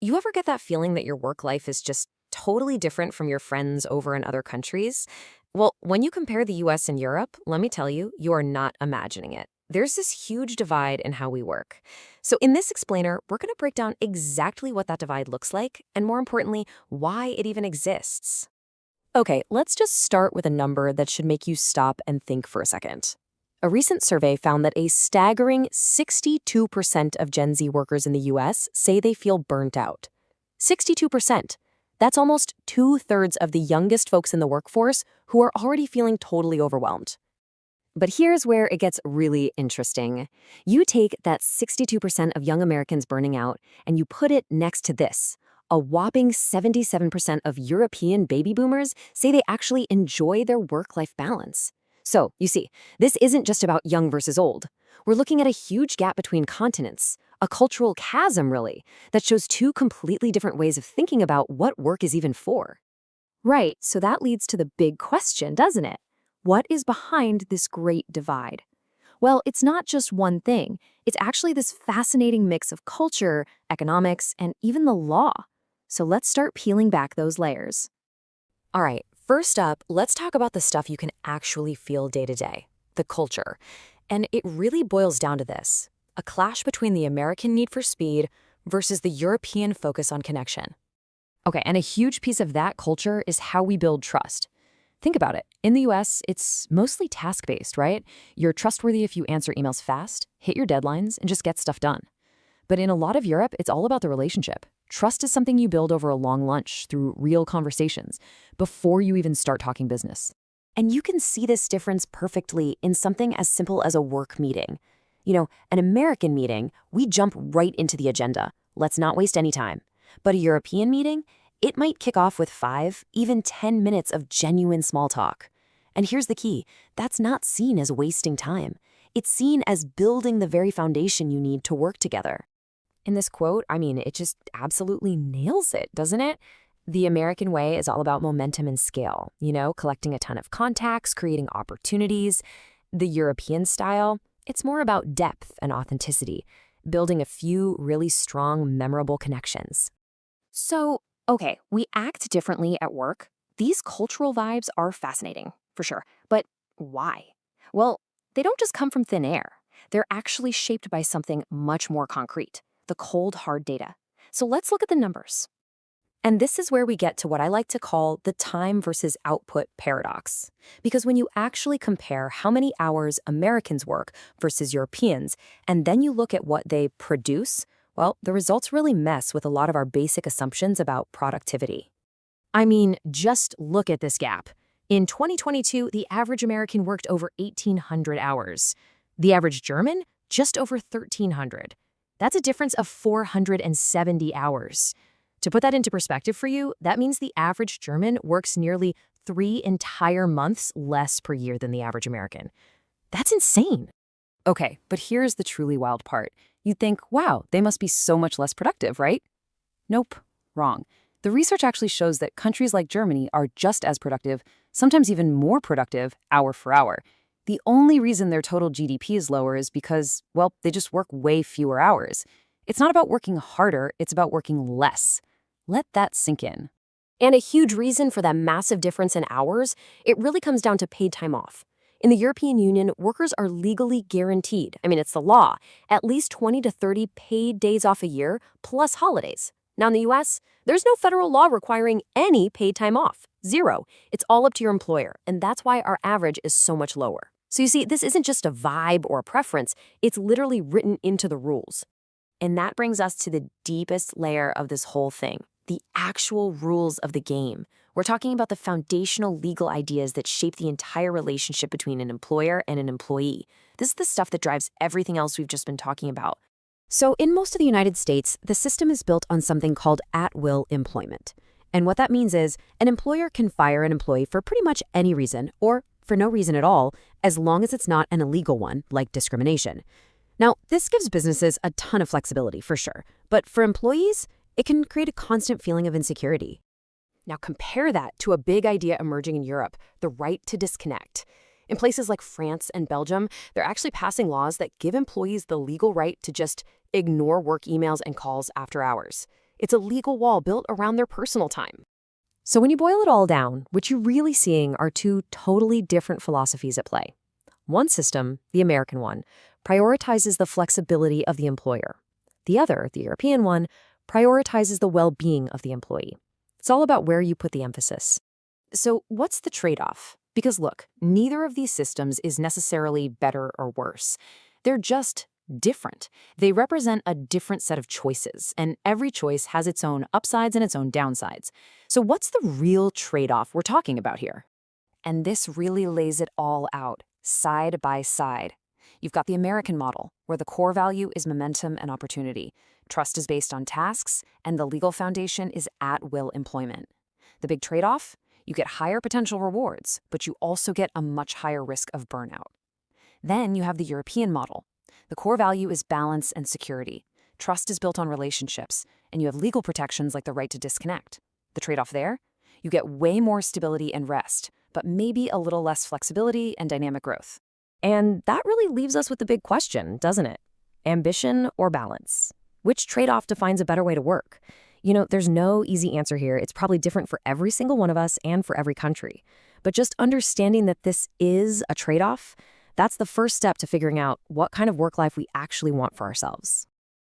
You ever get that feeling that your work life is just totally different from your friends over in other countries? Well, when you compare the US and Europe, let me tell you, you are not imagining it. There's this huge divide in how we work. So, in this explainer, we're going to break down exactly what that divide looks like, and more importantly, why it even exists. Okay, let's just start with a number that should make you stop and think for a second. A recent survey found that a staggering 62% of Gen Z workers in the US say they feel burnt out. 62%. That's almost two-thirds of the youngest folks in the workforce who are already feeling totally overwhelmed. But here's where it gets really interesting. You take that 62% of young Americans burning out and you put it next to this. A whopping 77% of European baby boomers say they actually enjoy their work-life balance. So, you see, this isn't just about young versus old. We're looking at a huge gap between continents, a cultural chasm, really, that shows two completely different ways of thinking about what work is even for. Right, so that leads to the big question, doesn't it? What is behind this great divide? Well, it's not just one thing. It's actually this fascinating mix of culture, economics, and even the law. So let's start peeling back those layers. All right, first up, let's talk about the stuff you can actually feel day to day, the culture. And it really boils down to this, a clash between the American need for speed versus the European focus on connection. Okay, and a huge piece of that culture is how we build trust. Think about it. In the US, it's mostly task-based, right? You're trustworthy if you answer emails fast, hit your deadlines, and just get stuff done. But in a lot of Europe, it's all about the relationship. Trust is something you build over a long lunch through real conversations before you even start talking business. And you can see this difference perfectly in something as simple as a work meeting. An American meeting, we jump right into the agenda. Let's not waste any time. But a European meeting, it might kick off with 5, even 10 minutes of genuine small talk. And here's the key, that's not seen as wasting time. It's seen as building the very foundation you need to work together. In this quote, it just absolutely nails it, doesn't it? The American way is all about momentum and scale, collecting a ton of contacts, creating opportunities. The European style, it's more about depth and authenticity, building a few really strong, memorable connections. So, okay, we act differently at work. These cultural vibes are fascinating, for sure. But why? Well, they don't just come from thin air. They're actually shaped by something much more concrete, the cold, hard data. So let's look at the numbers. And this is where we get to what I like to call the time versus output paradox. Because when you actually compare how many hours Americans work versus Europeans, and then you look at what they produce, well, the results really mess with a lot of our basic assumptions about productivity. Just look at this gap. In 2022, the average American worked over 1,800 hours. The average German, just over 1,300. That's a difference of 470 hours. To put that into perspective for you, that means the average German works nearly 3 entire months less per year than the average American. That's insane. Okay, but here's the truly wild part. You'd think, wow, they must be so much less productive, right? Nope, wrong. The research actually shows that countries like Germany are just as productive, sometimes even more productive, hour for hour. The only reason their total GDP is lower is because, well, they just work way fewer hours. It's not about working harder, it's about working less. Let that sink in. And a huge reason for that massive difference in hours, it really comes down to paid time off. In the European Union, workers are legally guaranteed, it's the law, at least 20 to 30 paid days off a year, plus holidays. Now in the US, there's no federal law requiring any paid time off. Zero. It's all up to your employer, and that's why our average is so much lower. So you see, this isn't just a vibe or a preference, it's literally written into the rules. And that brings us to the deepest layer of this whole thing, the actual rules of the game. We're talking about the foundational legal ideas that shape the entire relationship between an employer and an employee. This is the stuff that drives everything else we've just been talking about. So in most of the United States, the system is built on something called at-will employment. And what that means is an employer can fire an employee for pretty much any reason, or for no reason at all, as long as it's not an illegal one, like discrimination. Now, this gives businesses a ton of flexibility, for sure. But for employees, it can create a constant feeling of insecurity. Now compare that to a big idea emerging in Europe, the right to disconnect. In places like France and Belgium, they're actually passing laws that give employees the legal right to just ignore work emails and calls after hours. It's a legal wall built around their personal time. So when you boil it all down, what you're really seeing are two totally different philosophies at play. One system, the American one, prioritizes the flexibility of the employer. The other, the European one, prioritizes the well-being of the employee. It's all about where you put the emphasis. So what's the trade-off? Because look, neither of these systems is necessarily better or worse. They're just different. They represent a different set of choices, and every choice has its own upsides and its own downsides. So what's the real trade-off we're talking about here? And this really lays it all out, side by side. You've got the American model, where the core value is momentum and opportunity. Trust is based on tasks, and the legal foundation is at-will employment. The big trade-off? You get higher potential rewards, but you also get a much higher risk of burnout. Then you have the European model. The core value is balance and security. Trust is built on relationships, and you have legal protections like the right to disconnect. The trade-off there? You get way more stability and rest, but maybe a little less flexibility and dynamic growth. And that really leaves us with the big question, doesn't it? Ambition or balance? Which trade-off defines a better way to work? There's no easy answer here. It's probably different for every single one of us and for every country. But just understanding that this is a trade-off, that's the first step to figuring out what kind of work life we actually want for ourselves.